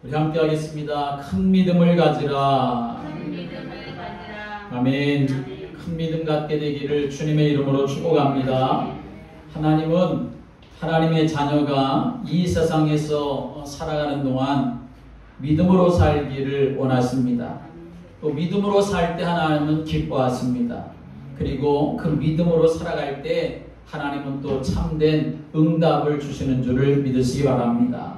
우리 함께 하겠습니다. 큰 믿음을 가지라. 아멘. 큰 믿음 갖게 되기를 주님의 이름으로 축복합니다. 하나님은 하나님의 자녀가 이 세상에서 살아가는 동안 믿음으로 살기를 원하십니다. 또 믿음으로 살 때 하나님은 기뻐하십니다. 그리고 그 믿음으로 살아갈 때 하나님은 또 참된 응답을 주시는 줄을 믿으시기 바랍니다.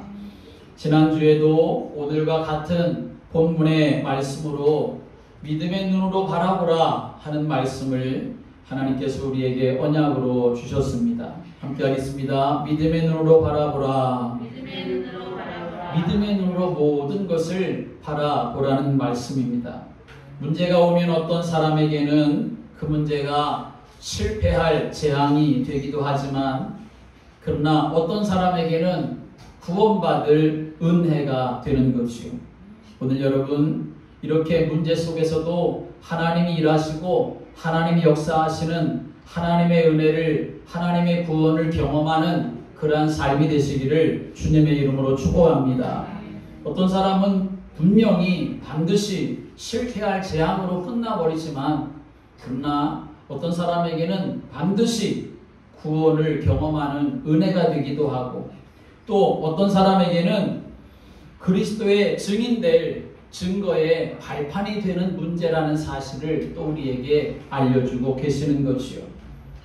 지난주에도 오늘과 같은 본문의 말씀으로 믿음의 눈으로 바라보라 하는 말씀을 하나님께서 우리에게 언약으로 주셨습니다. 함께 하겠습니다. 믿음의 눈으로 바라보라. 믿음의 눈으로 모든 것을 바라보라는 말씀입니다. 문제가 오면 어떤 사람에게는 그 문제가 실패할 재앙이 되기도 하지만, 그러나 어떤 사람에게는 구원받을 은혜가 되는 것이요. 오늘 여러분, 이렇게 문제 속에서도 하나님이 일하시고 하나님이 역사하시는 하나님의 은혜를, 하나님의 구원을 경험하는 그러한 삶이 되시기를 주님의 이름으로 축복합니다. 어떤 사람은 분명히 반드시 실패할 재앙으로 끝나버리지만, 그러나 어떤 사람에게는 반드시 구원을 경험하는 은혜가 되기도 하고, 또 어떤 사람에게는 그리스도의 증인될 증거의 발판이 되는 문제라는 사실을 또 우리에게 알려주고 계시는 것이요.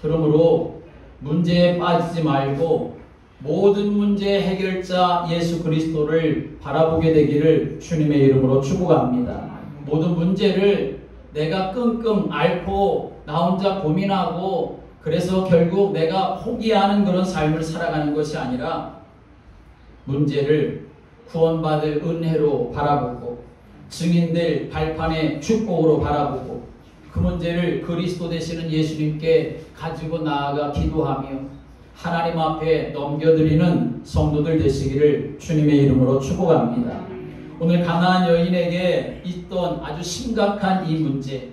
그러므로 문제에 빠지지 말고 모든 문제의 해결자 예수 그리스도를 바라보게 되기를 주님의 이름으로 축복합니다. 모든 문제를 내가 끙끙 앓고 나 혼자 고민하고 그래서 결국 내가 포기하는 그런 삶을 살아가는 것이 아니라, 문제를 구원받을 은혜로 바라보고 증인될 발판의 축복으로 바라보고 그 문제를 그리스도 되시는 예수님께 가지고 나아가 기도하며 하나님 앞에 넘겨드리는 성도들 되시기를 주님의 이름으로 축복합니다. 오늘 가나안 여인에게 있던 아주 심각한 이 문제,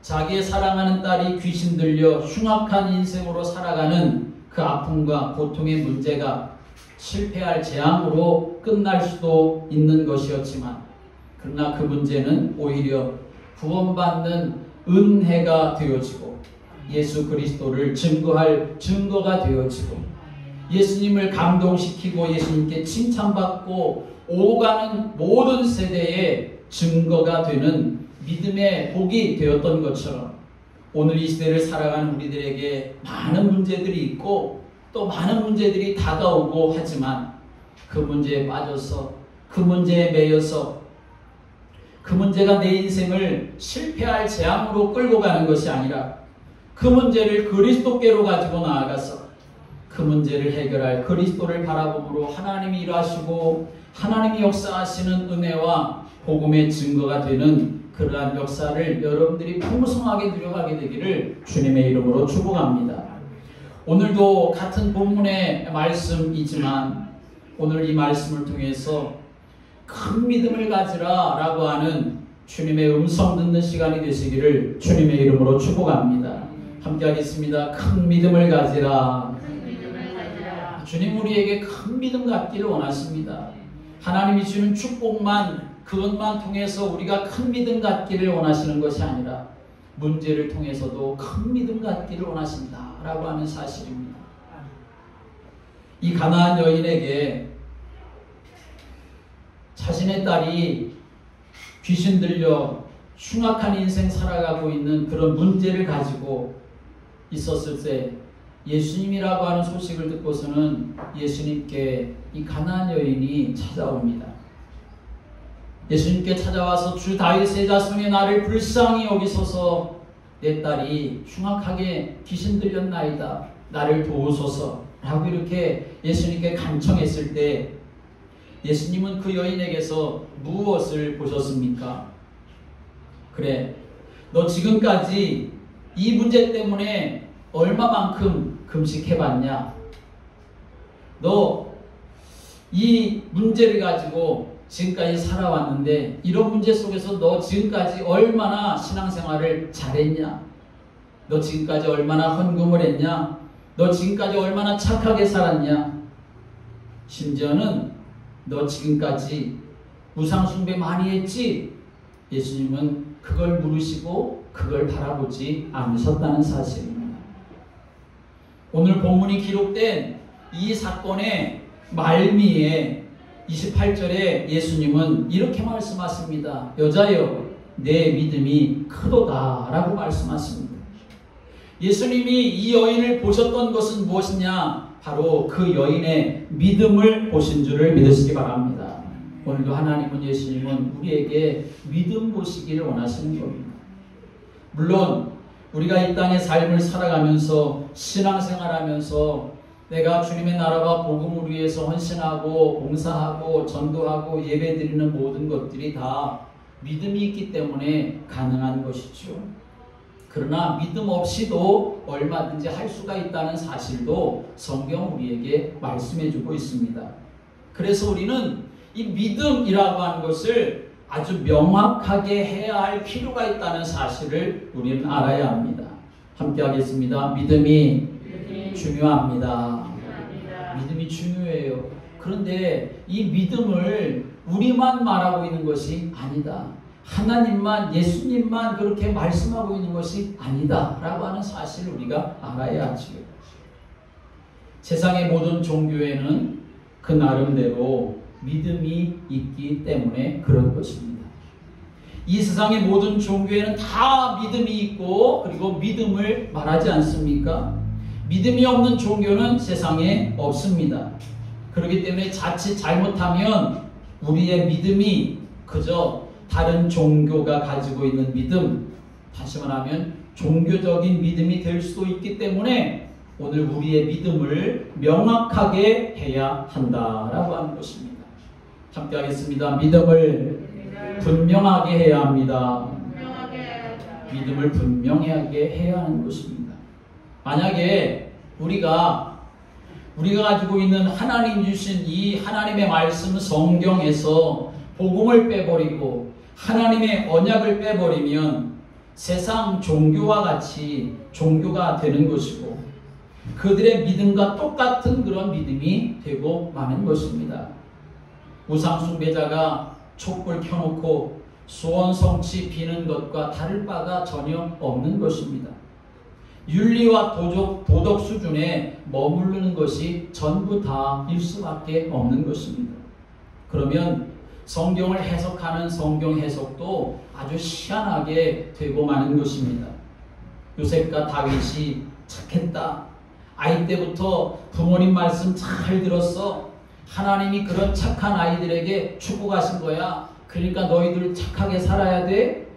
자기의 사랑하는 딸이 귀신 들려 흉악한 인생으로 살아가는 그 아픔과 고통의 문제가 실패할 재앙으로 끝날 수도 있는 것이었지만, 그러나 그 문제는 오히려 구원받는 은혜가 되어지고 예수 그리스도를 증거할 증거가 되어지고 예수님을 감동시키고 예수님께 칭찬받고 오가는 모든 세대의 증거가 되는 믿음의 복이 되었던 것처럼, 오늘 이 시대를 살아가는 우리들에게 많은 문제들이 있고 또 많은 문제들이 다가오고 하지만, 그 문제에 빠져서 그 문제에 매여서 그 문제가 내 인생을 실패할 재앙으로 끌고 가는 것이 아니라, 그 문제를 그리스도께로 가지고 나아가서 그 문제를 해결할 그리스도를 바라봄으로 하나님이 일하시고 하나님이 역사하시는 은혜와 복음의 증거가 되는 그러한 역사를 여러분들이 풍성하게 누려가게 되기를 주님의 이름으로 축복합니다. 오늘도 같은 본문의 말씀이지만, 오늘 이 말씀을 통해서 큰 믿음을 가지라 라고 하는 주님의 음성 듣는 시간이 되시기를 주님의 이름으로 축복합니다. 함께 하겠습니다. 큰 믿음을 가지라. 주님 우리에게 큰 믿음 갖기를 원하십니다. 하나님이 주는 축복만, 그것만 통해서 우리가 큰 믿음 갖기를 원하시는 것이 아니라 문제를 통해서도 큰 믿음 갖기를 원하신다라고 하는 사실입니다. 이 가나안 여인에게 자신의 딸이 귀신 들려 흉악한 인생 살아가고 있는 그런 문제를 가지고 있었을 때, 예수님이라고 하는 소식을 듣고서는 예수님께 이 가나안 여인이 찾아옵니다. 예수님께 찾아와서 주 다윗의 자손의 나를 불쌍히 여기소서, 내 딸이 흉악하게 귀신 들렸나이다, 나를 도우소서 라고 이렇게 예수님께 간청했을 때, 예수님은 그 여인에게서 무엇을 보셨습니까? 그래, 너 지금까지 이 문제 때문에 얼마만큼 금식해봤냐? 너 이 문제를 가지고 지금까지 살아왔는데 이런 문제 속에서 너 지금까지 얼마나 신앙생활을 잘했냐? 너 지금까지 얼마나 헌금을 했냐? 너 지금까지 얼마나 착하게 살았냐? 심지어는 너 지금까지 우상숭배 많이 했지? 예수님은 그걸 물으시고 그걸 바라보지 않으셨다는 사실입니다. 오늘 본문이 기록된 이 사건의 말미에 28절에 예수님은 이렇게 말씀하십니다. 여자여, 내 믿음이 크도다 라고 말씀하십니다. 예수님이 이 여인을 보셨던 것은 무엇이냐? 바로 그 여인의 믿음을 보신 줄을 믿으시기 바랍니다. 오늘도 하나님은, 예수님은 우리에게 믿음 보시기를 원하시는 겁니다. 물론 우리가 이 땅의 삶을 살아가면서 신앙생활하면서 내가 주님의 나라와 복음을 위해서 헌신하고 봉사하고 전도하고 예배드리는 모든 것들이 다 믿음이 있기 때문에 가능한 것이죠. 그러나 믿음 없이도 얼마든지 할 수가 있다는 사실도 성경 우리에게 말씀해주고 있습니다. 그래서 우리는 이 믿음이라고 하는 것을 아주 명확하게 해야 할 필요가 있다는 사실을 우리는 알아야 합니다. 함께 하겠습니다. 믿음이 중요합니다. 믿음이 중요해요. 그런데 이 믿음을 우리만 말하고 있는 것이 아니다. 하나님만, 예수님만 그렇게 말씀하고 있는 것이 아니다 라고 하는 사실을 우리가 알아야 하지요. 세상의 모든 종교에는 그 나름대로 믿음이 있기 때문에 그런 것입니다. 이 세상의 모든 종교에는 다 믿음이 있고 그리고 믿음을 말하지 않습니까? 믿음이 없는 종교는 세상에 없습니다. 그렇기 때문에 자칫 잘못하면 우리의 믿음이 그저 다른 종교가 가지고 있는 믿음, 다시 말하면 종교적인 믿음이 될 수도 있기 때문에 오늘 우리의 믿음을 명확하게 해야 한다라고 하는 것입니다. 함께 하겠습니다. 믿음을 분명하게 해야 합니다. 믿음을 분명하게 해야 하는 것입니다. 만약에 우리가 가지고 있는 하나님 주신 이 하나님의 말씀 성경에서 복음을 빼버리고 하나님의 언약을 빼버리면 세상 종교와 같이 종교가 되는 것이고 그들의 믿음과 똑같은 그런 믿음이 되고 마는 것입니다. 우상숭배자가 촛불 켜놓고 소원성취 비는 것과 다를 바가 전혀 없는 것입니다. 윤리와 도덕 수준에 머무르는 것이 전부 다일 수밖에 없는 것입니다. 그러면 성경을 해석하는 성경 해석도 아주 희한하게 되고 마는 것입니다. 요셉과 다윗이 착했다. 아이 때부터 부모님 말씀 잘 들었어. 하나님이 그런 착한 아이들에게 축복하신 거야. 그러니까 너희들 착하게 살아야 돼.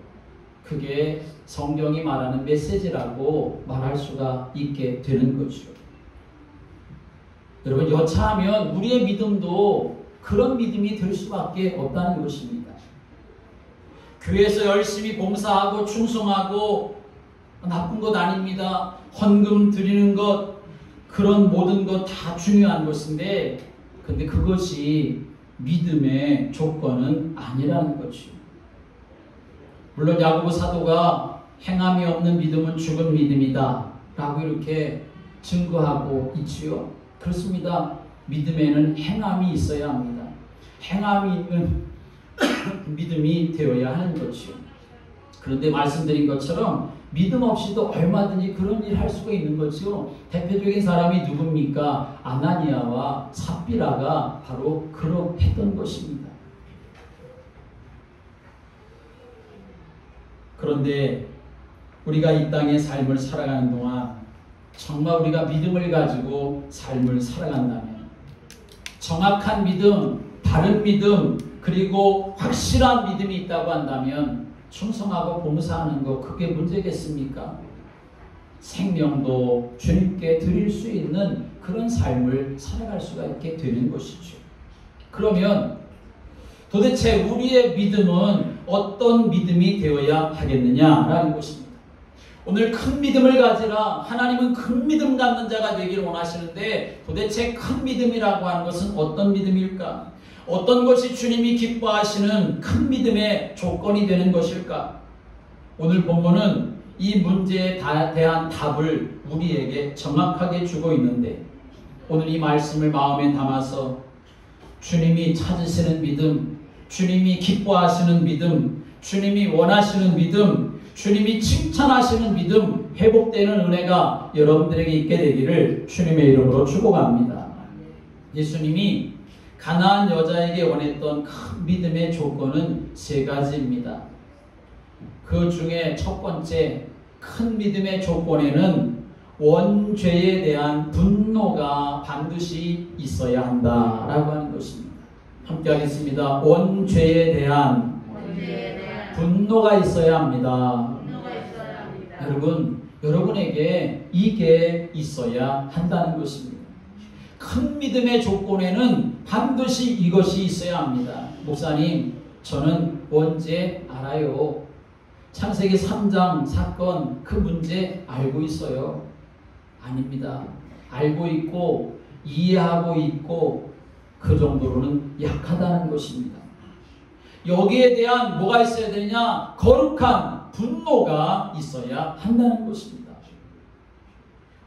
그게 성경이 말하는 메시지라고 말할 수가 있게 되는 거죠. 여러분, 여차하면 우리의 믿음도 그런 믿음이 될 수밖에 없다는 것입니다. 교회에서 열심히 봉사하고 충성하고 나쁜 것 아닙니다. 헌금 드리는 것, 그런 모든 것 다 중요한 것인데 근데 그것이 믿음의 조건은 아니라는 거죠. 물론 야고보 사도가 행함이 없는 믿음은 죽은 믿음이다 라고 이렇게 증거하고 있지요. 그렇습니다. 믿음에는 행함이 있어야 합니다. 행함이 있는 믿음이 되어야 하는 것이요. 그런데 말씀드린 것처럼 믿음 없이도 얼마든지 그런 일을 할 수가 있는 거죠. 대표적인 사람이 누굽니까? 아나니아와 삽비라가 바로 그러했던 것입니다. 그런데 우리가 이 땅의 삶을 살아가는 동안 정말 우리가 믿음을 가지고 삶을 살아간다면 정확한 믿음, 바른 믿음, 그리고 확실한 믿음이 있다고 한다면 충성하고 봉사하는 거 그게 문제겠습니까? 생명도 주님께 드릴 수 있는 그런 삶을 살아갈 수가 있게 되는 것이죠. 그러면 도대체 우리의 믿음은 어떤 믿음이 되어야 하겠느냐라는 것입니다. 오늘 큰 믿음을 가지라. 하나님은 큰 믿음 갖는 자가 되기를 원하시는데 도대체 큰 믿음이라고 하는 것은 어떤 믿음일까? 어떤 것이 주님이 기뻐하시는 큰 믿음의 조건이 되는 것일까? 오늘 본문은 이 문제에 대한 답을 우리에게 정확하게 주고 있는데 오늘 이 말씀을 마음에 담아서 주님이 찾으시는 믿음, 주님이 기뻐하시는 믿음, 주님이 원하시는 믿음, 주님이 칭찬하시는 믿음, 회복되는 은혜가 여러분들에게 있게 되기를 주님의 이름으로 축복합니다. 예수님이 가나안 여자에게 원했던 큰 믿음의 조건은 세 가지입니다. 그 중에 첫 번째 큰 믿음의 조건에는 원죄에 대한 분노가 반드시 있어야 한다라고 하는 것입니다. 함께 하겠습니다. 원죄에 대한 분노가 있어야 합니다. 여러분에게 이게 있어야 한다는 것입니다. 큰 믿음의 조건에는 반드시 이것이 있어야 합니다. 목사님, 저는 원죄 알아요. 창세기 3장 사건 그 문제 알고 있어요. 아닙니다. 알고 있고 이해하고 있고 그 정도로는 약하다는 것입니다. 여기에 대한 뭐가 있어야 되냐? 거룩한 분노가 있어야 한다는 것입니다.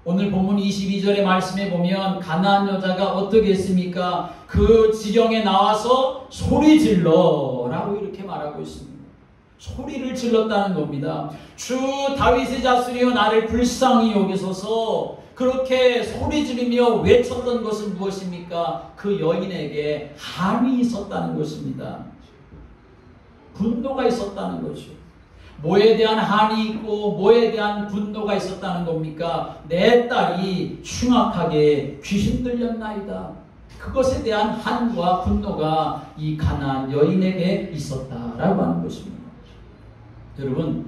오늘 본문 22절의 말씀에 보면 가나안 여자가 어떻게 했습니까? 그 지경에 나와서 소리 질러 라고 이렇게 말하고 있습니다. 소리를 질렀다는 겁니다. 주 다윗의 자손이여 나를 불쌍히 여기소서. 그렇게 소리 지르며 외쳤던 것은 무엇입니까? 그 여인에게 한이 있었다는 것입니다. 분노가 있었다는 거죠. 뭐에 대한 한이 있고 뭐에 대한 분노가 있었다는 겁니까? 내 딸이 흉악하게 귀신 들렸나이다. 그것에 대한 한과 분노가 이 가나안 여인에게 있었다라고 하는 것입니다. 여러분,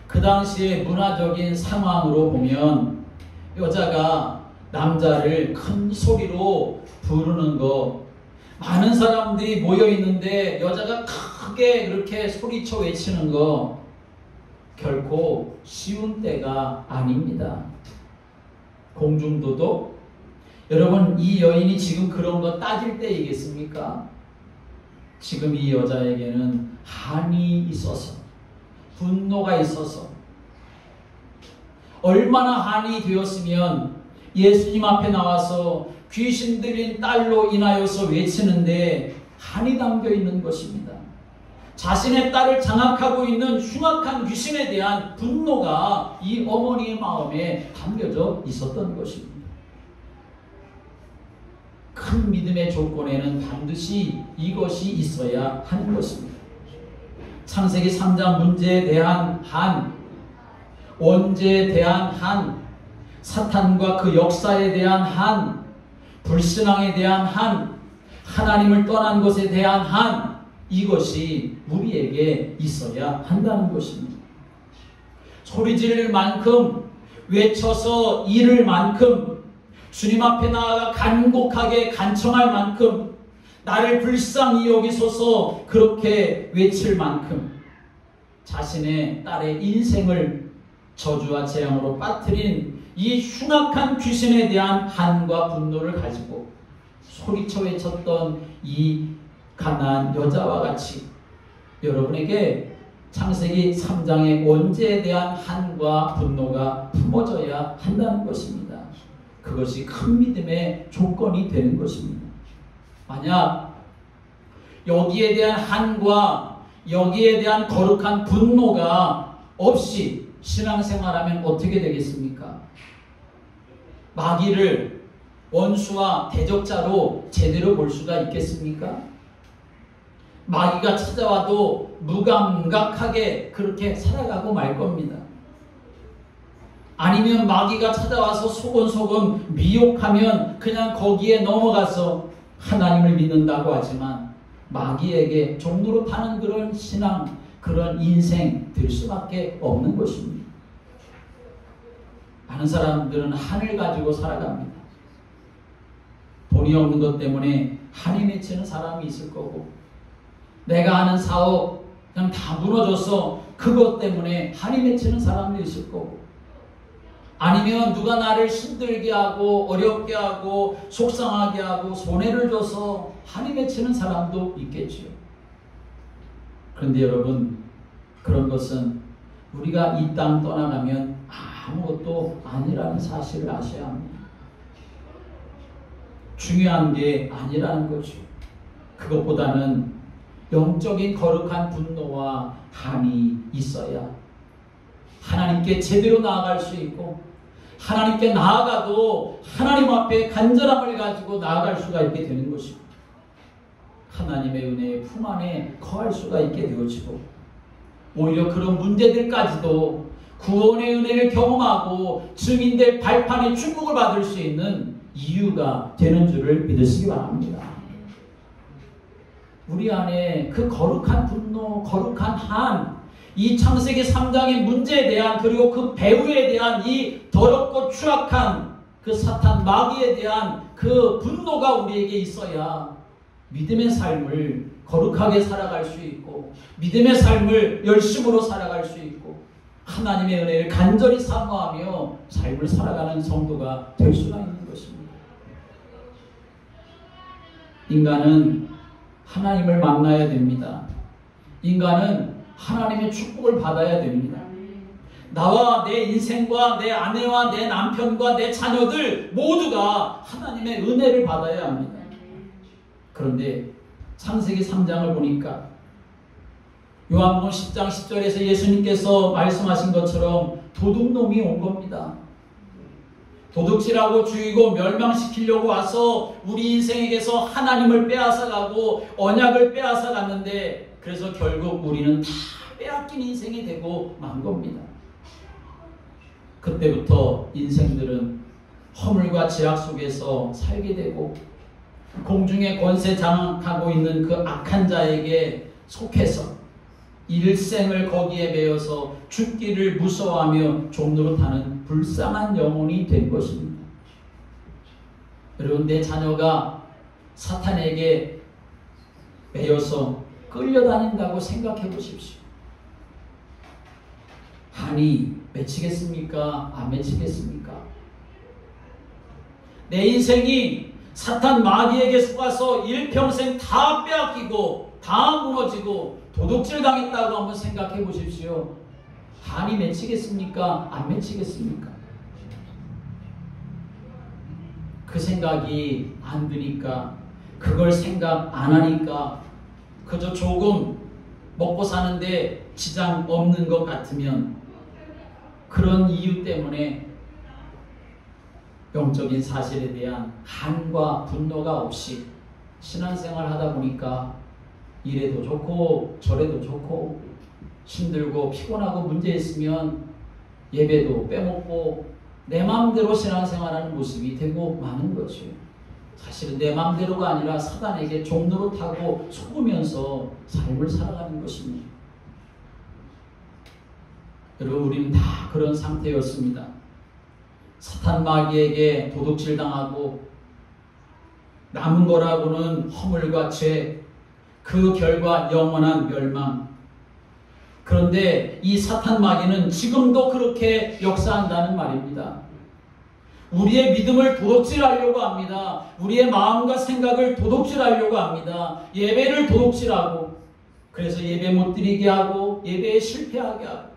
그 당시의 문화적인 상황으로 보면 여자가 남자를 큰 소리로 부르는 거, 많은 사람들이 모여 있는데 여자가 크게 그렇게 소리쳐 외치는 거 결코 쉬운 때가 아닙니다. 공중도도 여러분, 이 여인이 지금 그런 거 따질 때이겠습니까? 지금 이 여자에게는 한이 있어서, 분노가 있어서, 얼마나 한이 되었으면 예수님 앞에 나와서 귀신 들린 딸로 인하여서 외치는데 한이 담겨 있는 것입니다. 자신의 딸을 장악하고 있는 흉악한 귀신에 대한 분노가 이 어머니의 마음에 담겨져 있었던 것입니다. 큰 믿음의 조건에는 반드시 이것이 있어야 하는 것입니다. 창세기 3장 문제에 대한 한, 원죄에 대한 한, 사탄과 그 역사에 대한 한, 불신앙에 대한 한, 하나님을 떠난 것에 대한 한, 이것이 우리에게 있어야 한다는 것입니다. 소리 지를 만큼, 외쳐서 이를 만큼, 주님 앞에 나아가 간곡하게 간청할 만큼, 나를 불쌍히 여기소서 그렇게 외칠 만큼 자신의 딸의 인생을 저주와 재앙으로 빠뜨린 이 흉악한 귀신에 대한 한과 분노를 가지고 소리쳐 외쳤던 이 가나안 여자와 같이 여러분에게 창세기 3장의 원죄에 대한 한과 분노가 품어져야 한다는 것입니다. 그것이 큰 믿음의 조건이 되는 것입니다. 만약 여기에 대한 한과 여기에 대한 거룩한 분노가 없이 신앙생활하면 어떻게 되겠습니까? 마귀를 원수와 대적자로 제대로 볼 수가 있겠습니까? 마귀가 찾아와도 무감각하게 그렇게 살아가고 말 겁니다. 아니면 마귀가 찾아와서 소곤소곤 미혹하면 그냥 거기에 넘어가서 하나님을 믿는다고 하지만 마귀에게 종로로 타는 그런 신앙, 그런 인생 될 수밖에 없는 것입니다. 많은 사람들은 한을 가지고 살아갑니다. 돈이 없는 것 때문에 한이 맺히는 사람이 있을 거고, 내가 하는 사업 그냥 다 무너져서 그것 때문에 한이 맺히는 사람도 있을 거고, 아니면 누가 나를 힘들게 하고 어렵게 하고 속상하게 하고 손해를 줘서 한이 맺히는 사람도 있겠지요. 그런데 여러분, 그런 것은 우리가 이 땅 떠나가면 아무것도 아니라는 사실을 아셔야 합니다. 중요한 게 아니라는 거죠. 그것보다는 영적인 거룩한 분노와 한이 있어야 하나님께 제대로 나아갈 수 있고, 하나님께 나아가도 하나님 앞에 간절함을 가지고 나아갈 수가 있게 되는 것입니다. 하나님의 은혜의 품 안에 거할 수가 있게 되어지고, 오히려 그런 문제들까지도 구원의 은혜를 경험하고 증인된 발판의 축복을 받을 수 있는 이유가 되는 줄을 믿으시기 바랍니다. 우리 안에 그 거룩한 분노, 거룩한 한, 이 창세기 3장의 문제에 대한, 그리고 그 배후에 대한 이 더럽고 추악한 그 사탄 마귀에 대한 그 분노가 우리에게 있어야 믿음의 삶을 거룩하게 살아갈 수 있고, 믿음의 삶을 열심으로 살아갈 수 있고, 하나님의 은혜를 간절히 사모하며 삶을 살아가는 성도가 될 수가 있는 것입니다. 인간은 하나님을 만나야 됩니다. 인간은 하나님의 축복을 받아야 됩니다. 나와 내 인생과 내 아내와 내 남편과 내 자녀들 모두가 하나님의 은혜를 받아야 합니다. 그런데 창세기 3장을 보니까 요한복음 10장 10절에서 예수님께서 말씀하신 것처럼 도둑놈이 온 겁니다. 도둑질하고 죽이고 멸망시키려고 와서 우리 인생에게서 하나님을 빼앗아가고 언약을 빼앗아갔는데, 그래서 결국 우리는 다 빼앗긴 인생이 되고 만 겁니다. 그때부터 인생들은 허물과 제약 속에서 살게 되고, 공중의 권세 장악하고 있는 그 악한 자에게 속해서 일생을 거기에 매여서 죽기를 무서워하며 종노릇하는 불쌍한 영혼이 된 것입니다. 여러분, 내 자녀가 사탄에게 매여서 끌려다닌다고 생각해 보십시오. 한이 맺히겠습니까? 안 맺히겠습니까? 내 인생이 사탄 마귀에게 속아서 일평생 다 빼앗기고 다 무너지고 도둑질 당했다고 한번 생각해 보십시오. 한이 맺히겠습니까? 안 맺히겠습니까? 그 생각이 안 드니까, 그걸 생각 안 하니까, 그저 조금 먹고 사는데 지장 없는 것 같으면, 그런 이유 때문에 영적인 사실에 대한 한과 분노가 없이 신앙생활 하다 보니까 이래도 좋고 저래도 좋고, 힘들고 피곤하고 문제 있으면 예배도 빼먹고 내 마음대로 신앙생활하는 모습이 되고 마는 거죠. 사실은 내 마음대로가 아니라 사단에게 종노릇하고 속으면서 삶을 살아가는 것입니다. 여러분, 우리는 다 그런 상태였습니다. 사탄 마귀에게 도둑질 당하고 남은 거라고는 허물과 죄, 그 결과 영원한 멸망. 그런데 이 사탄 마귀는 지금도 그렇게 역사한다는 말입니다. 우리의 믿음을 도둑질하려고 합니다. 우리의 마음과 생각을 도둑질하려고 합니다. 예배를 도둑질하고, 그래서 예배 못 드리게 하고 예배에 실패하게 하고,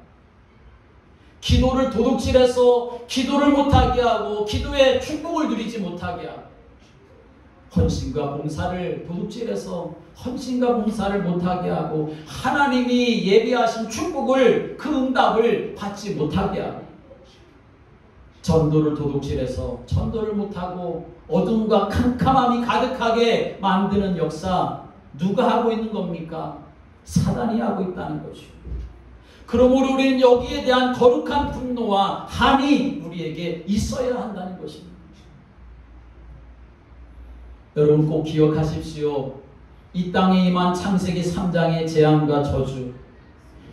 기도를 도둑질해서 기도를 못하게 하고 기도에 축복을 누리지 못하게 하고, 헌신과 봉사를 도둑질해서 헌신과 봉사를 못하게 하고, 하나님이 예비하신 축복을, 그 응답을 받지 못하게 하고, 전도를 도둑질해서 전도를 못하고 어둠과 캄캄함이 가득하게 만드는 역사, 누가 하고 있는 겁니까? 사단이 하고 있다는 거죠. 그러므로 우리는 여기에 대한 거룩한 분노와 한이 우리에게 있어야 한다는 것입니다. 여러분, 꼭 기억하십시오. 이 땅에 임한 창세기 3장의 재앙과 저주,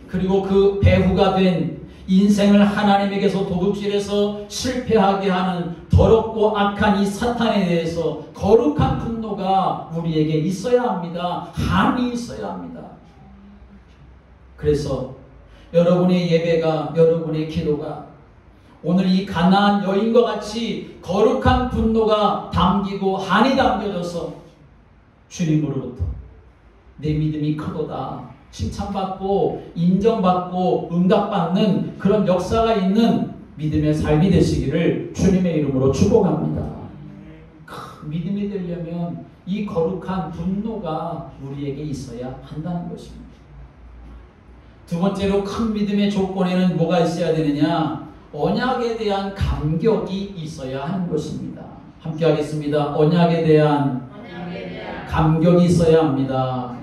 그리고 그 배후가 된 인생을 하나님에게서 도둑질해서 실패하게 하는 더럽고 악한 이 사탄에 대해서 거룩한 분노가 우리에게 있어야 합니다. 한이 있어야 합니다. 그래서 여러분의 예배가, 여러분의 기도가 오늘 이 가나안 여인과 같이 거룩한 분노가 담기고 한이 담겨져서 주님으로부터 내 믿음이 크도다, 칭찬받고 인정받고 응답받는 그런 역사가 있는 믿음의 삶이 되시기를 주님의 이름으로 축복합니다. 믿음이 되려면 이 거룩한 분노가 우리에게 있어야 한다는 것입니다. 두 번째로 큰 믿음의 조건에는 뭐가 있어야 되느냐? 언약에 대한 감격이 있어야 하는 것입니다. 함께 하겠습니다. 언약에 대한 감격이 있어야 합니다.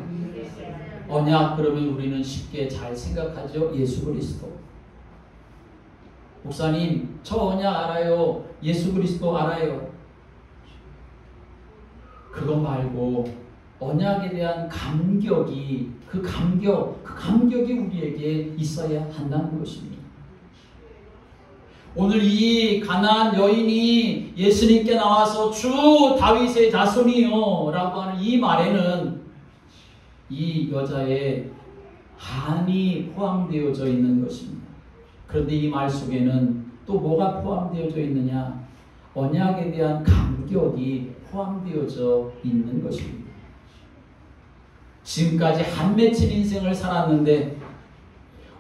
언약 그러면 우리는 쉽게 잘 생각하죠. 예수 그리스도. 목사님, 저 언약 알아요. 예수 그리스도 알아요. 그거 말고 언약에 대한 감격이 그 감격이 우리에게 있어야 한다는 것입니다. 오늘 이 가나안 여인이 예수님께 나와서 주 다윗의 자손이요 라고 하는 이 말에는 이 여자의 한이 포함되어져 있는 것입니다. 그런데 이 말 속에는 또 뭐가 포함되어져 있느냐? 언약에 대한 감격이 포함되어져 있는 것입니다. 지금까지 한 맺힌 인생을 살았는데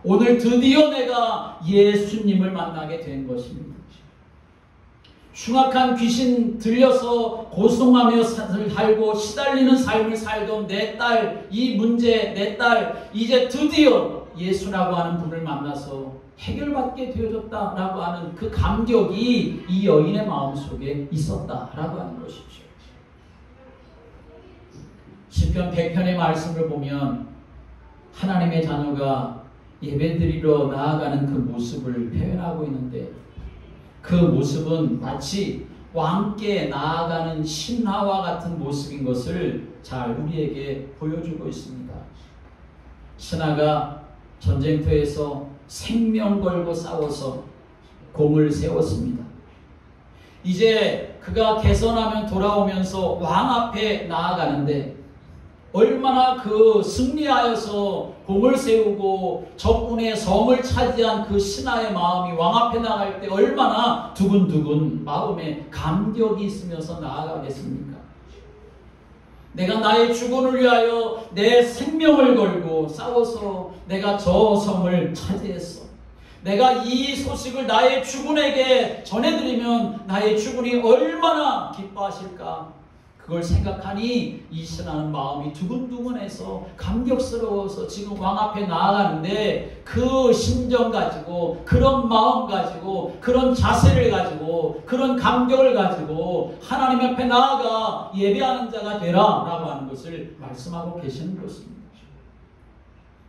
오늘 드디어 내가 예수님을 만나게 된 것입니다. 흉악한 귀신 들려서 고통하며 살고 시달리는 삶을 살던 내 딸, 이 문제, 내 딸, 이제 드디어 예수라고 하는 분을 만나서 해결받게 되어졌다라고 하는 그 감격이 이 여인의 마음속에 있었다라고 하는 것이죠. 시편 100편의 말씀을 보면 하나님의 자녀가 예배드리러 나아가는 그 모습을 표현하고 있는데 그 모습은 마치 왕께 나아가는 신하와 같은 모습인 것을 잘 우리에게 보여주고 있습니다. 신하가 전쟁터에서 생명 걸고 싸워서 공을 세웠습니다. 이제 그가 개선하면 돌아오면서 왕 앞에 나아가는데 얼마나 그 승리하여서 공을 세우고 적군의 성을 차지한 그 신하의 마음이 왕 앞에 나갈 때 얼마나 두근두근 마음에 감격이 있으면서 나아가겠습니까? 내가 나의 주권을 위하여 내 생명을 걸고 싸워서 내가 저 성을 차지했어. 내가 이 소식을 나의 주군에게 전해드리면 나의 주군이 얼마나 기뻐하실까? 그걸 생각하니 이 신하는 마음이 두근두근해서 감격스러워서 지금 왕 앞에 나아가는데 그 심정 가지고 그런 마음 가지고 그런 자세를 가지고 그런 감격을 가지고 하나님 앞에 나아가 예배하는 자가 되라 라고 하는 것을 말씀하고 계시는 것입니다.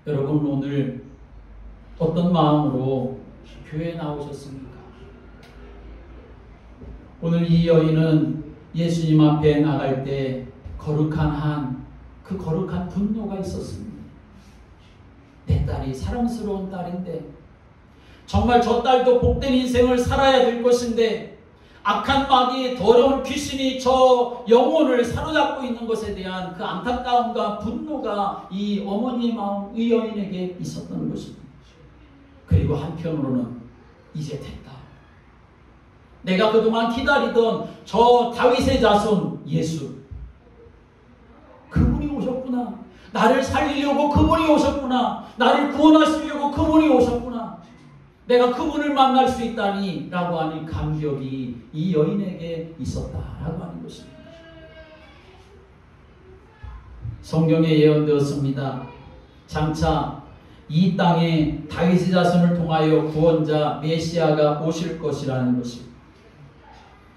여러분 오늘 어떤 마음으로 교회에 나오셨습니까? 오늘 이 여인은 예수님 앞에 나갈 때 거룩한 그 거룩한 분노가 있었습니다. 내 딸이 사랑스러운 딸인데 정말 저 딸도 복된 인생을 살아야 될 것인데 악한 마귀 더러운 귀신이 저 영혼을 사로잡고 있는 것에 대한 그 안타까움과 분노가 이 어머니의 마음, 이 여인에게 있었던 것입니다. 그리고 한편으로는 이제 됐다. 내가 그동안 기다리던 저 다윗의 자손 예수, 그분이 오셨구나. 나를 살리려고 그분이 오셨구나. 나를 구원하시려고 그분이 오셨구나. 내가 그분을 만날 수 있다니 라고 하는 감격이 이 여인에게 있었다라고 하는 것입니다. 성경에 예언되었습니다. 장차 이 땅에 다윗의 자손을 통하여 구원자 메시아가 오실 것이라는 것입니다.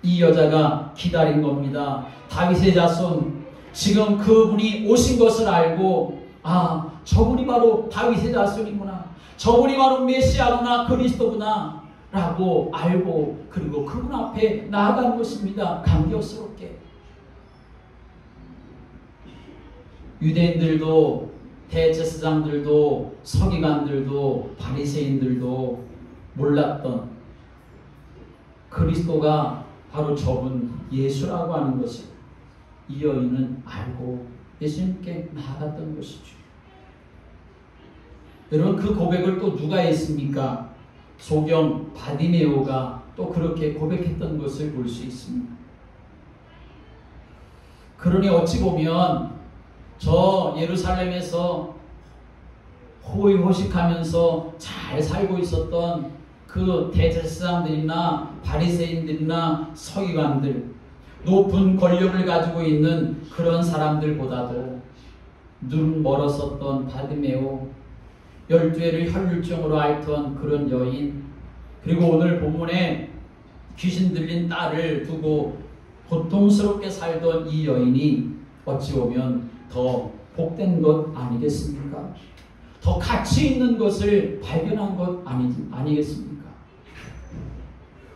이 여자가 기다린 겁니다. 다윗의 자손, 지금 그분이 오신 것을 알고 저분이 바로 다윗의 자손이구나. 저분이 바로 메시아구나, 그리스도구나 라고 알고 그리고 그분 앞에 나아간 것입니다. 감격스럽게. 유대인들도 대제사장들도 서기관들도 바리새인들도 몰랐던 그리스도가 바로 저분 예수라고 하는 것을 이 여인은 알고 예수님께 나아갔던 것이죠. 여러분 그 고백을 또 누가 했습니까? 소경 바디메오가 또 그렇게 고백했던 것을 볼 수 있습니다. 그러니 어찌 보면 저 예루살렘에서 호의호식하면서 잘 살고 있었던 그 대제사장들이나 바리새인들이나 서기관들, 높은 권력을 가지고 있는 그런 사람들보다도 눈 멀었었던 바디메오, 12해를 혈류증으로 앓던 그런 여인, 그리고 오늘 본문에 귀신 들린 딸을 두고 고통스럽게 살던 이 여인이 어찌 보면 더 복된 것 아니겠습니까? 더 가치 있는 것을 발견한 것 아니겠습니까?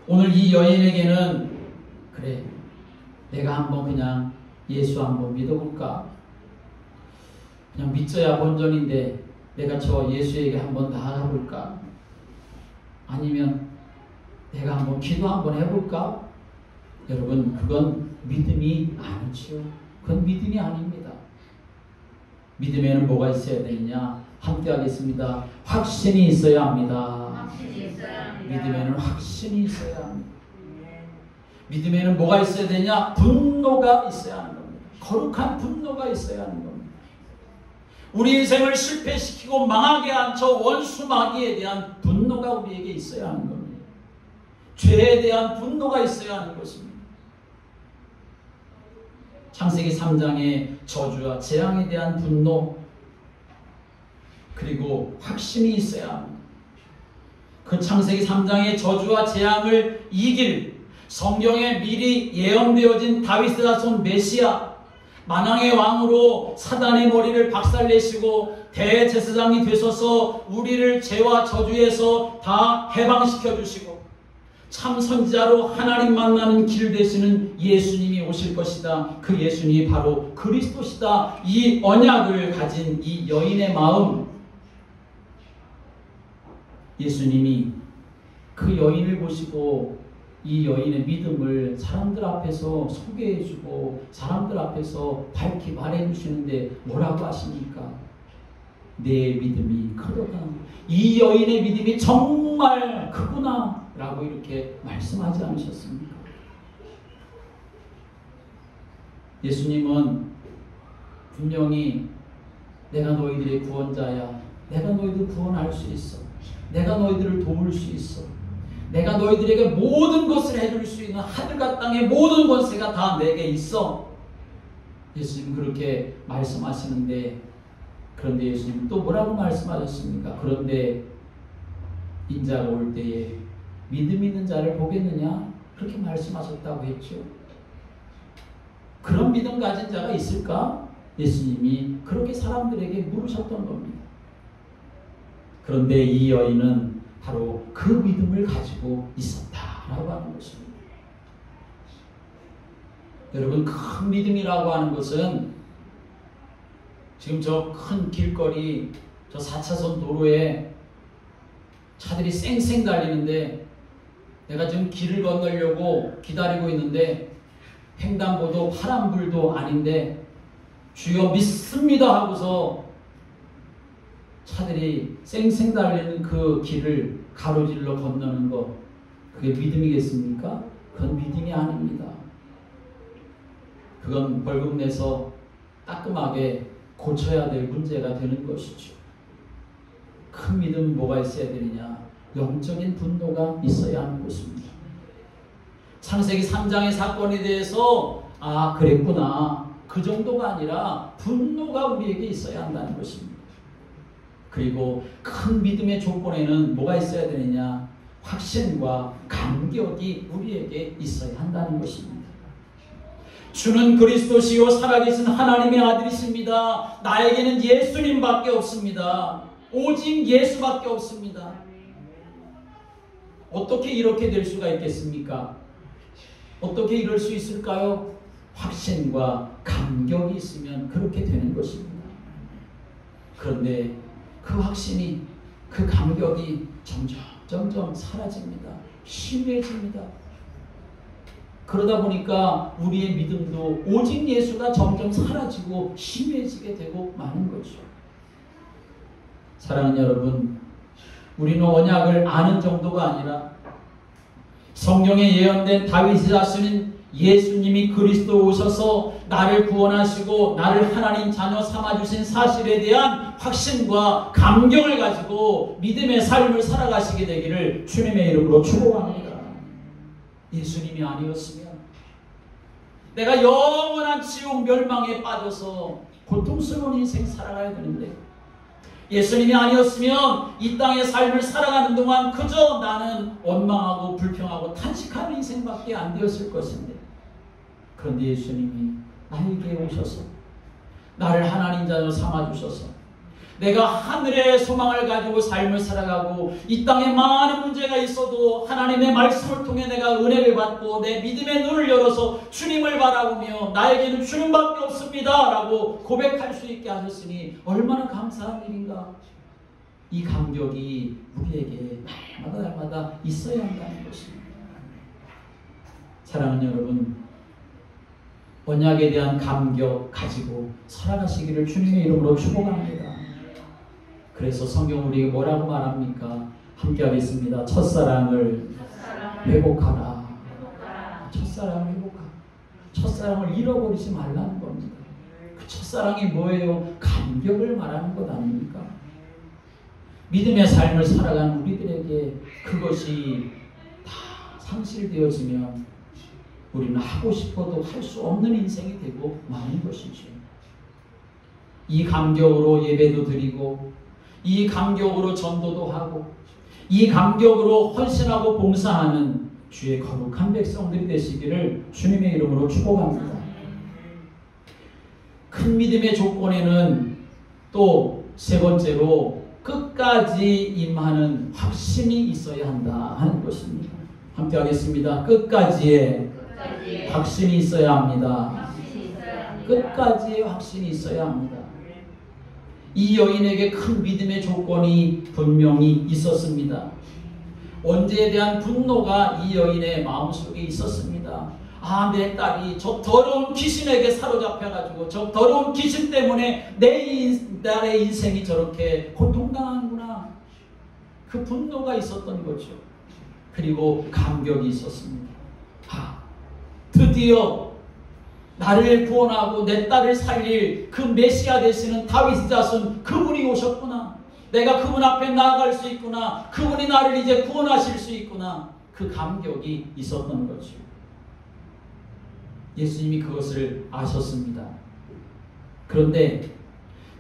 오늘 이 여인에게는 그래, 내가 한번 그냥 예수 한번 믿어볼까? 그냥 믿어야 본전인데 내가 저 예수에게 한번 나아가 볼까? 아니면 내가 한번 기도 한번 해볼까? 여러분, 그건 믿음이 아니죠. 그건 믿음이 아닙니다. 믿음에는 뭐가 있어야 되느냐? 함께 하겠습니다. 확신이 있어야 합니다. 믿음에는 확신이 있어야 합니다. 믿음에는 뭐가 있어야 되냐? 분노가 있어야 하는 겁니다. 거룩한 분노가 있어야 하는 겁니다. 우리 인생을 실패시키고 망하게 한 저 원수 마귀에 대한 분노가 우리에게 있어야 하는 겁니다. 죄에 대한 분노가 있어야 하는 것입니다. 창세기 3장의 저주와 재앙에 대한 분노, 그리고 확신이 있어야 합니다. 그 창세기 3장의 저주와 재앙을 이길 성경에 미리 예언되어진 다윗의 자손 메시아, 만왕의 왕으로 사단의 머리를 박살내시고 대제사장이 되셔서 우리를 죄와 저주에서 다 해방시켜 주시고 참 선지자로 하나님 만나는 길 되시는 예수님이 오실 것이다. 그 예수님이 바로 그리스도시다. 이 언약을 가진 이 여인의 마음, 예수님이 그 여인을 보시고 이 여인의 믿음을 사람들 앞에서 소개해주고 사람들 앞에서 밝히 말해주시는데 뭐라고 하십니까? 내 믿음이 크도다. 이 여인의 믿음이 정말 크구나 라고 이렇게 말씀하지 않으셨습니까? 예수님은 분명히 내가 너희들의 구원자야, 내가 너희들 구원할 수 있어, 내가 너희들을 도울 수 있어, 내가 너희들에게 모든 것을 해줄 수 있는 하늘과 땅의 모든 권세가 다 내게 있어. 예수님 그렇게 말씀하시는데, 그런데 예수님 또 뭐라고 말씀하셨습니까? 그런데 인자가 올 때에 믿음 있는 자를 보겠느냐? 그렇게 말씀하셨다고 했죠. 그런 믿음 가진 자가 있을까? 예수님이 그렇게 사람들에게 물으셨던 겁니다. 그런데 이 여인은 바로 그 믿음을 가지고 있었다라고 하는 것입니다. 여러분, 큰 믿음이라고 하는 것은 지금 저 큰 길거리, 저 4차선 도로에 차들이 쌩쌩 달리는데 내가 지금 길을 건너려고 기다리고 있는데 횡단보도 파란불도 아닌데 주여 믿습니다 하고서 차들이 쌩쌩 달리는 그 길을 가로질러 건너는 것, 그게 믿음이겠습니까? 그건 믿음이 아닙니다. 그건 벌금 내서 따끔하게 고쳐야 될 문제가 되는 것이죠. 큰 믿음은 뭐가 있어야 되느냐? 영적인 분노가 있어야 하는 것입니다. 창세기 3장의 사건에 대해서 그랬구나, 그 정도가 아니라 분노가 우리에게 있어야 한다는 것입니다. 그리고 큰 믿음의 조건에는 뭐가 있어야 되느냐? 확신과 감격이 우리에게 있어야 한다는 것입니다. 주는 그리스도시요 살아계신 하나님의 아들이십니다. 나에게는 예수님밖에 없습니다. 오직 예수밖에 없습니다. 어떻게 이렇게 될 수가 있겠습니까? 어떻게 이럴 수 있을까요? 확신과 감격이 있으면 그렇게 되는 것입니다. 그런데 그 확신이, 그 감격이 점점 사라집니다. 심해집니다. 그러다 보니까 우리의 믿음도 오직 예수가 점점 사라지고 심해지게 되고 마는 거죠. 사랑하는 여러분, 우리는 언약을 아는 정도가 아니라 성경에 예언된 다윗의 자손인 예수님이 그리스도 오셔서 나를 구원하시고 나를 하나님 자녀 삼아주신 사실에 대한 확신과 감격을 가지고 믿음의 삶을 살아가시게 되기를 주님의 이름으로 축복합니다. 예수님이 아니었으면, 내가 영원한 지옥 멸망에 빠져서 고통스러운 인생 살아가야 되는데 예수님이 아니었으면 이 땅의 삶을 살아가는 동안 그저 나는 원망하고 불평하고 탄식하는 인생밖에 안 되었을 것인데 그런데 예수님이 나에게 오셔서 나를 하나님 자녀 삼아주셔서 내가 하늘의 소망을 가지고 삶을 살아가고 이 땅에 많은 문제가 있어도 하나님의 말씀을 통해 내가 은혜를 받고 내 믿음의 눈을 열어서 주님을 바라보며 나에게는 주님밖에 없습니다 라고 고백할 수 있게 하셨으니 얼마나 감사한 일인가. 이 감격이 우리에게 날마다 있어야 한다는 것입니다. 사랑하는 여러분, 언약에 대한 감격 가지고 살아가시기를 주님의 이름으로 축복합니다. 그래서 성경 우리에게 뭐라고 말합니까? 함께 하겠습니다. 첫사랑을 회복하라. 첫사랑을 회복하라. 첫사랑을 잃어버리지 말라는 겁니다. 그 첫사랑이 뭐예요? 감격을 말하는 것 아닙니까? 믿음의 삶을 살아가는 우리들에게 그것이 다 상실되어지면 우리는 하고 싶어도 할 수 없는 인생이 되고 마는 것이죠. 이 감격으로 예배도 드리고 이 감격으로 전도도 하고 이 감격으로 헌신하고 봉사하는 주의 거룩한 백성들이 되시기를 주님의 이름으로 축복합니다. 큰 믿음의 조건에는 또 세 번째로 끝까지 임하는 확신이 있어야 한다 하는 것입니다. 함께 하겠습니다. 끝까지의 확신이 있어야 합니다. 끝까지의 확신이 있어야 합니다. 이 여인에게 큰 믿음의 조건이 분명히 있었습니다. 원죄에 대한 분노가 이 여인의 마음속에 있었습니다. 아, 내 딸이 저 더러운 귀신에게 사로잡혀가지고 저 더러운 귀신 때문에 내 딸의 인생이 저렇게 고통당하는구나. 그 분노가 있었던 거죠. 그리고 감격이 있었습니다. 아, 드디어 나를 구원하고 내 딸을 살릴 그 메시아 되시는 다윗 자손 그분이 오셨구나. 내가 그분 앞에 나아갈 수 있구나. 그분이 나를 이제 구원하실 수 있구나. 그 감격이 있었던 거죠. 예수님이 그것을 아셨습니다. 그런데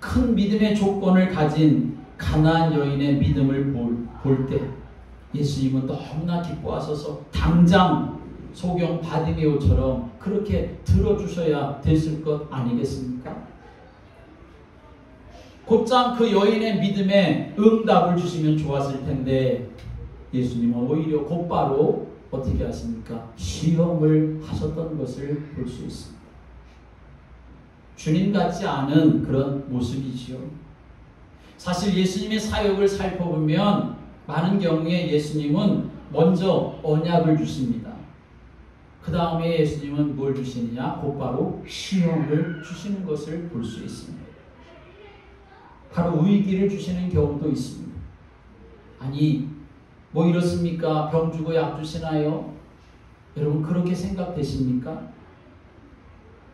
큰 믿음의 조건을 가진 가나안 여인의 믿음을 볼 때 예수님은 너무나 기뻐하셔서 당장 소경 바디메오처럼 그렇게 들어주셔야 됐을 것 아니겠습니까? 곧장 그 여인의 믿음에 응답을 주시면 좋았을 텐데 예수님은 오히려 곧바로 어떻게 하십니까? 시험을 하셨던 것을 볼 수 있습니다. 주님 같지 않은 그런 모습이지요. 사실 예수님의 사역을 살펴보면 많은 경우에 예수님은 먼저 언약을 주십니다. 그 다음에 예수님은 뭘 주시느냐? 곧바로 시험을 주시는 것을 볼 수 있습니다. 바로 위기를 주시는 경우도 있습니다. 아니, 뭐 이렇습니까? 병 주고 약 주시나요? 여러분 그렇게 생각되십니까?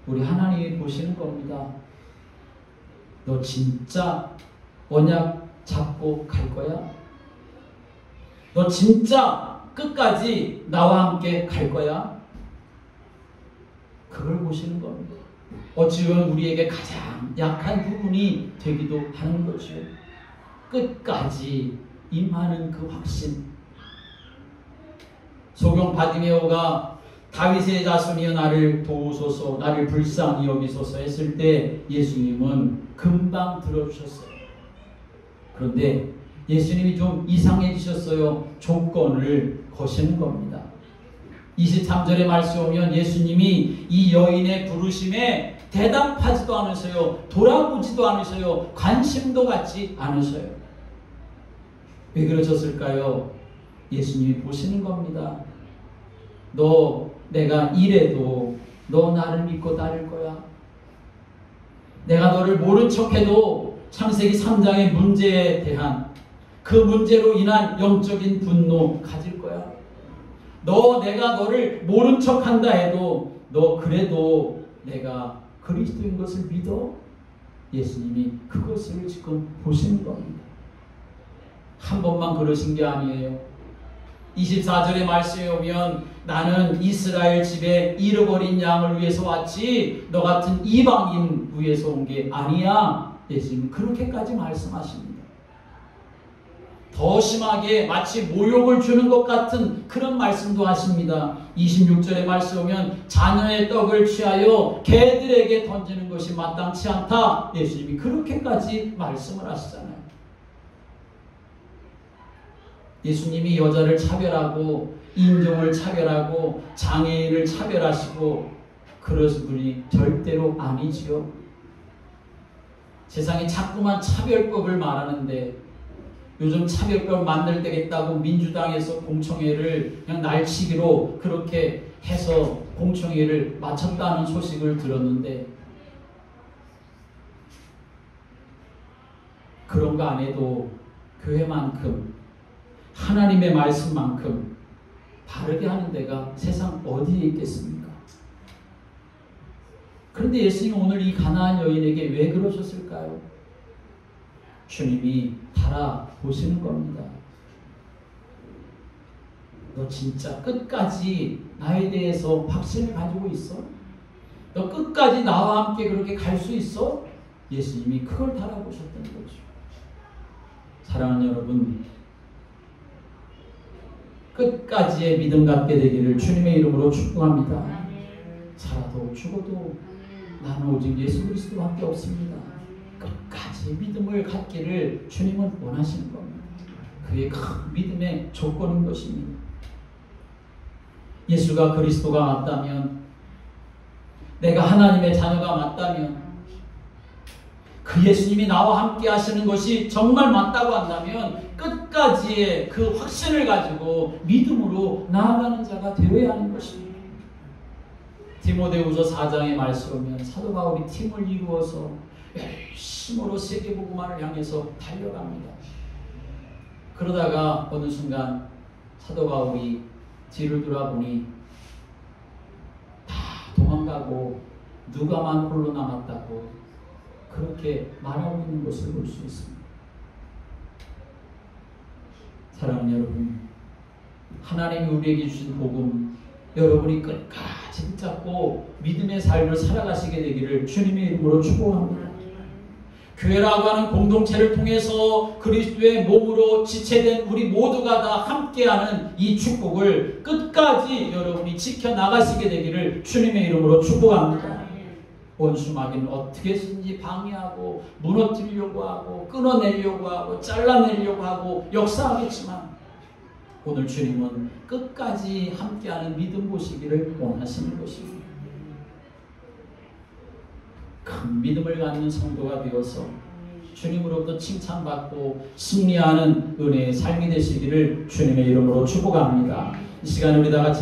우리 하나님이 보시는 겁니다. 너 진짜 언약 잡고 갈 거야? 너 진짜 끝까지 나와 함께 갈 거야? 그걸 보시는 겁니다. 어찌 보면 우리에게 가장 약한 부분이 되기도 하는 거죠. 끝까지 임하는 그 확신. 소경 바디메오가 다윗의 자손이여 나를 도우소서, 나를 불쌍히 여기소서 했을 때 예수님은 금방 들어주셨어요. 그런데 예수님이 좀 이상해지셨어요. 조건을 거시는 겁니다. 23절의 말씀 오면 예수님이 이 여인의 부르심에 대답하지도 않으셔요. 돌아보지도 않으셔요. 관심도 갖지 않으셔요. 왜 그러셨을까요? 예수님이 보시는 겁니다. 너 내가 이래도 너 나를 믿고 따를 거야? 내가 너를 모른 척해도 창세기 3장의 문제에 대한 그 문제로 인한 영적인 분노 가질 거야? 내가 너를 모른 척한다 해도 너 그래도 내가 그리스도인 것을 믿어? 예수님이 그것을 지금 보시는 겁니다. 한 번만 그러신 게 아니에요. 24절의 말씀에 오면 나는 이스라엘 집에 잃어버린 양을 위해서 왔지 너 같은 이방인 위해서 온 게 아니야. 예수님 그렇게까지 말씀하십니다. 더 심하게 마치 모욕을 주는 것 같은 그런 말씀도 하십니다. 26절의 말씀 오면 자녀의 떡을 취하여 개들에게 던지는 것이 마땅치 않다. 예수님이 그렇게까지 말씀을 하시잖아요. 예수님이 여자를 차별하고 인종을 차별하고 장애인을 차별하시고 그러신 분이 절대로 아니지요. 세상에 자꾸만 차별법을 말하는데 요즘 차별법 만들 되겠다고 민주당에서 공청회를 그냥 날치기로 그렇게 해서 공청회를 마쳤다는 소식을 들었는데 그런 거 안 해도 교회만큼 하나님의 말씀만큼 바르게 하는 데가 세상 어디에 있겠습니까? 그런데 예수님이 오늘 이 가나안 여인에게 왜 그러셨을까요? 주님이 바라보시는 겁니다. 너 진짜 끝까지 나에 대해서 확신을 가지고 있어? 너 끝까지 나와 함께 그렇게 갈 수 있어? 예수님이 그걸 바라보셨던 거죠. 사랑하는 여러분, 끝까지의 믿음 갖게 되기를 주님의 이름으로 축복합니다. 살아도 죽어도 나는 오직 예수 그리스도밖에 없습니다. 끝까지 믿음을 갖기를 주님은 원하시는 겁니다. 그의 큰 믿음의 조건인 것입니다. 예수가 그리스도가 맞다면, 내가 하나님의 자녀가 맞다면, 그 예수님이 나와 함께 하시는 것이 정말 맞다고 한다면 끝까지의 그 확신을 가지고 믿음으로 나아가는 자가 되어야 하는 것입니다. 디모데후서 4장의 말씀 보면 사도 바울이 팀을 이루어서 열심으로 세계복음화를 향해서 달려갑니다. 그러다가 어느 순간 사도 바울이 뒤를 돌아보니 다 도망가고 누가만 홀로 남았다고 그렇게 말하고 있는 것을 볼 수 있습니다. 사랑하는 여러분, 하나님이 우리에게 주신 복음 여러분이 끝까지 붙잡고 믿음의 삶을 살아가시게 되기를 주님의 이름으로 축복합니다. 교회라고 하는 공동체를 통해서 그리스도의 몸으로 지체된 우리 모두가 다 함께하는 이 축복을 끝까지 여러분이 지켜나가시게 되기를 주님의 이름으로 축복합니다. 원수 마귀는 어떻게든지 방해하고 무너뜨리려고 하고 끊어내려고 하고 잘라내려고 하고 역사하겠지만 오늘 주님은 끝까지 함께하는 믿음 보시기를 원하시는 것입니다. 큰 믿음을 갖는 성도가 되어서 주님으로부터 칭찬받고 승리하는 은혜의 삶이 되시기를 주님의 이름으로 축복합니다. 이 시간 우리 다 같이